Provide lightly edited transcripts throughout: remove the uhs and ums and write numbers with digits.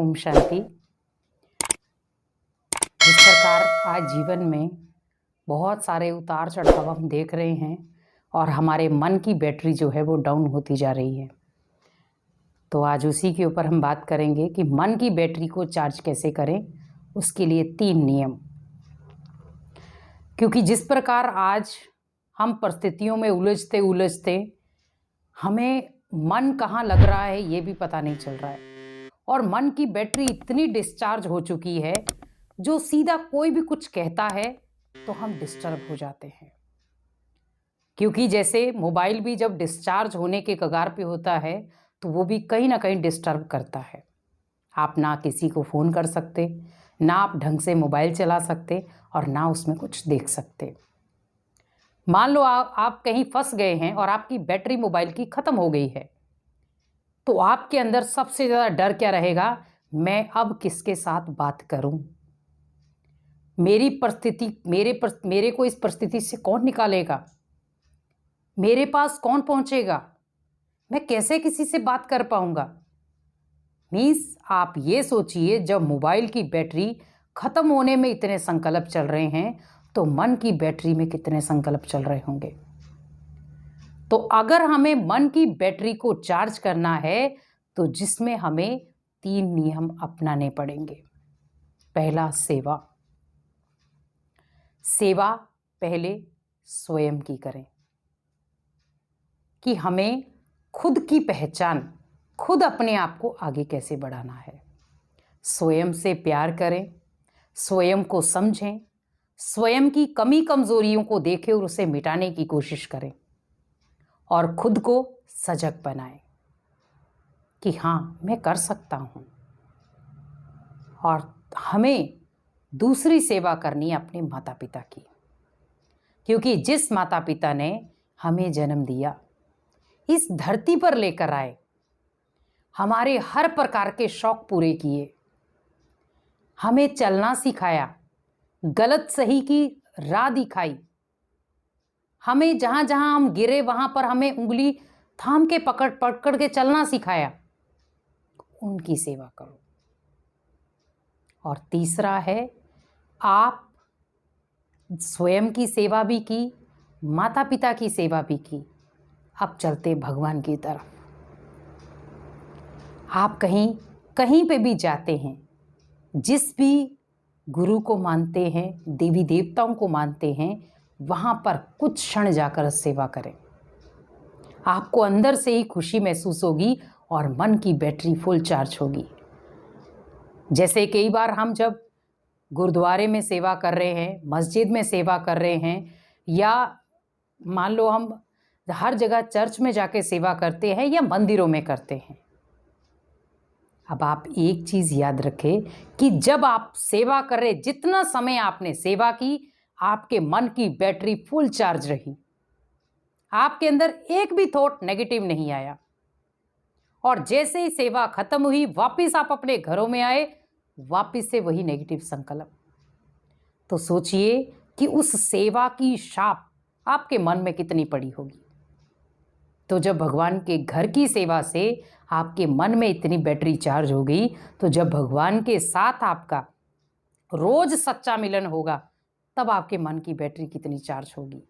ओम शांति। जिस प्रकार आज जीवन में बहुत सारे उतार चढ़ाव हम देख रहे हैं और हमारे मन की बैटरी जो है वो डाउन होती जा रही है, तो आज उसी के ऊपर हम बात करेंगे कि मन की बैटरी को चार्ज कैसे करें। उसके लिए 3 नियम। क्योंकि जिस प्रकार आज हम परिस्थितियों में उलझते उलझते हमें मन कहाँ लग रहा है ये भी पता नहीं चल रहा है, और मन की बैटरी इतनी डिस्चार्ज हो चुकी है जो सीधा कोई भी कुछ कहता है तो हम डिस्टर्ब हो जाते हैं। क्योंकि जैसे मोबाइल भी जब डिस्चार्ज होने के कगार पे होता है तो वो भी कहीं ना कहीं डिस्टर्ब करता है। आप ना किसी को फ़ोन कर सकते, ना आप ढंग से मोबाइल चला सकते और ना उसमें कुछ देख सकते। मान लो आप कहीं फंस गए हैं और आपकी बैटरी मोबाइल की ख़त्म हो गई है, तो आपके अंदर सबसे ज़्यादा डर क्या रहेगा? मैं अब किसके साथ बात करूं? मेरी परिस्थिति मेरे को इस परिस्थिति से कौन निकालेगा? मेरे पास कौन पहुंचेगा? मैं कैसे किसी से बात कर पाऊंगा? मीन्स आप ये सोचिए, जब मोबाइल की बैटरी ख़त्म होने में इतने संकल्प चल रहे हैं तो मन की बैटरी में कितने संकल्प चल रहे होंगे। तो अगर हमें मन की बैटरी को चार्ज करना है तो जिसमें हमें 3 नियम अपनाने पड़ेंगे। पहला, सेवा। सेवा पहले स्वयं की करें कि हमें खुद की पहचान, खुद अपने आप को आगे कैसे बढ़ाना है। स्वयं से प्यार करें, स्वयं को समझें, स्वयं की कमी कमजोरियों को देखें और उसे मिटाने की कोशिश करें, और खुद को सजग बनाएं कि हाँ, मैं कर सकता हूँ। और हमें दूसरी सेवा करनी है अपने माता पिता की, क्योंकि जिस माता पिता ने हमें जन्म दिया, इस धरती पर लेकर आए, हमारे हर प्रकार के शौक पूरे किए, हमें चलना सिखाया, गलत सही की राह दिखाई, हमें जहाँ जहाँ हम गिरे वहाँ पर हमें उंगली थाम के पकड़ के चलना सिखाया, उनकी सेवा करो। और तीसरा है, आप स्वयं की सेवा भी की, माता पिता की सेवा भी की, अब चलते भगवान की तरफ। आप कहीं पे भी जाते हैं, जिस भी गुरु को मानते हैं, देवी देवताओं को मानते हैं, वहाँ पर कुछ क्षण जाकर सेवा करें। आपको अंदर से ही खुशी महसूस होगी और मन की बैटरी फुल चार्ज होगी। जैसे कई बार हम जब गुरुद्वारे में सेवा कर रहे हैं, मस्जिद में सेवा कर रहे हैं, या मान लो हम हर जगह चर्च में जाके सेवा करते हैं या मंदिरों में करते हैं। अब आप एक चीज़ याद रखें कि जब आप सेवा कर रहे, जितना समय आपने सेवा की, आपके मन की बैटरी फुल चार्ज रही, आपके अंदर एक भी थॉट नेगेटिव नहीं आया, और जैसे ही सेवा खत्म हुई, वापस आप अपने घरों में आए, वापस से वही नेगेटिव संकल्प। तो सोचिए कि उस सेवा की छाप आपके मन में कितनी पड़ी होगी। तो जब भगवान के घर की सेवा से आपके मन में इतनी बैटरी चार्ज हो गई, तो जब भगवान के साथ आपका रोज सच्चा मिलन होगा, तब आपके मन की बैटरी कितनी चार्ज होगी।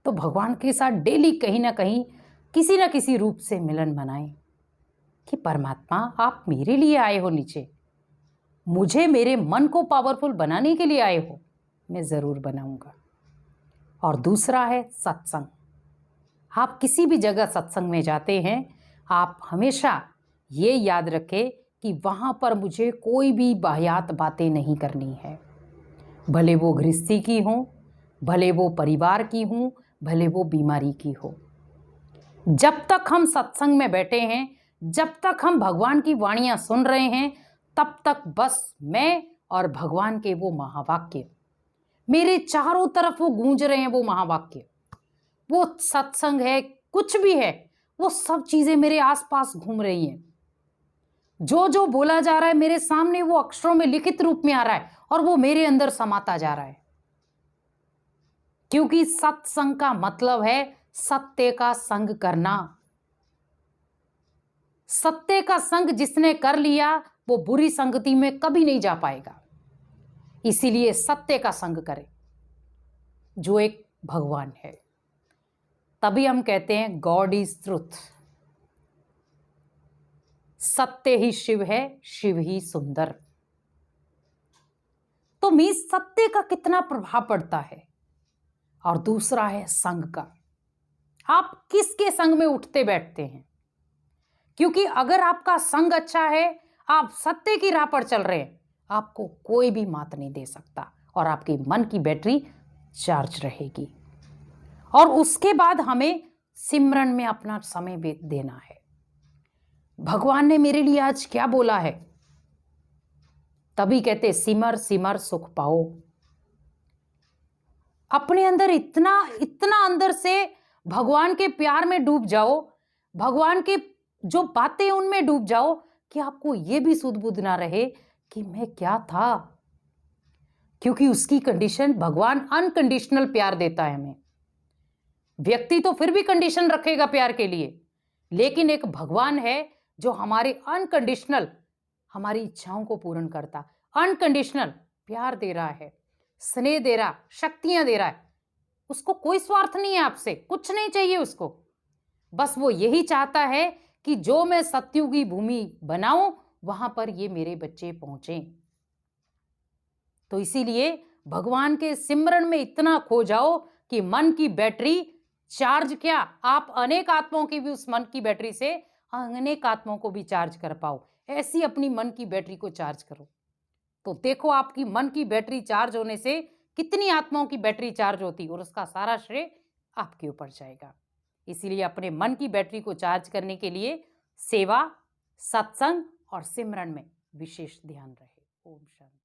तो भगवान के साथ डेली कहीं ना कहीं, किसी ना किसी रूप से मिलन बनाएं कि परमात्मा, आप मेरे लिए आए हो नीचे, मुझे मेरे मन को पावरफुल बनाने के लिए आए हो, मैं ज़रूर बनाऊंगा। और दूसरा है सत्संग। आप किसी भी जगह सत्संग में जाते हैं, आप हमेशा ये याद रखें कि वहाँ पर मुझे कोई भी वाहियात बातें नहीं करनी है, भले वो गृहस्थी की हों, भले वो परिवार की हों, भले वो बीमारी की हो। जब तक हम सत्संग में बैठे हैं, जब तक हम भगवान की वाणियाँ सुन रहे हैं, तब तक बस मैं और भगवान के वो महावाक्य मेरे चारों तरफ वो गूंज रहे हैं। वो महावाक्य, वो सत्संग है, कुछ भी है, वो सब चीज़ें मेरे आसपास घूम रही हैं। जो जो बोला जा रहा है मेरे सामने वो अक्षरों में लिखित रूप में आ रहा है और वो मेरे अंदर समाता जा रहा है। क्योंकि सत्संग का मतलब है सत्य का संग करना। सत्य का संग जिसने कर लिया वो बुरी संगति में कभी नहीं जा पाएगा। इसीलिए सत्य का संग करें, जो एक भगवान है। तभी हम कहते हैं गॉड इज ट्रुथ। सत्य ही शिव है, शिव ही सुंदर। तो मीन्स सत्य का कितना प्रभाव पड़ता है। और दूसरा है संग का। आप किसके संग में उठते बैठते हैं, क्योंकि अगर आपका संग अच्छा है, आप सत्य की राह पर चल रहे हैं, आपको कोई भी मात नहीं दे सकता और आपकी मन की बैटरी चार्ज रहेगी। और उसके बाद हमें सिमरन में अपना समय देना है। भगवान ने मेरे लिए आज क्या बोला है, तभी कहते सिमर सिमर सुख पाओ। अपने अंदर इतना इतना अंदर से भगवान के प्यार में डूब जाओ, भगवान के जो बातें उनमें डूब जाओ कि आपको यह भी सुध बुध ना रहे कि मैं क्या था। क्योंकि उसकी कंडीशन, भगवान अनकंडीशनल प्यार देता है हमें। व्यक्ति तो फिर भी कंडीशन रखेगा प्यार के लिए, लेकिन एक भगवान है जो हमारे अनकंडीशनल हमारी इच्छाओं को पूर्ण करता, अनकंडीशनल प्यार दे रहा है, स्नेह दे रहा, शक्तियां दे रहा है। उसको कोई स्वार्थ नहीं है, आपसे कुछ नहीं चाहिए उसको। बस वो यही चाहता है कि जो मैं सत्युग की भूमि बनाऊं, वहां पर ये मेरे बच्चे पहुंचे। तो इसीलिए भगवान के सिमरन में इतना खो जाओ कि मन की बैटरी चार्ज, क्या आप अनेक आत्माओं की भी उस मन की बैटरी से अनेक आत्माओं को भी चार्ज कर पाओ। ऐसी अपनी मन की बैटरी को चार्ज करो, तो देखो आपकी मन की बैटरी चार्ज होने से कितनी आत्माओं की बैटरी चार्ज होती, और उसका सारा श्रेय आपके ऊपर जाएगा। इसीलिए अपने मन की बैटरी को चार्ज करने के लिए सेवा, सत्संग और सिमरन में विशेष ध्यान रहे। ओम शांति।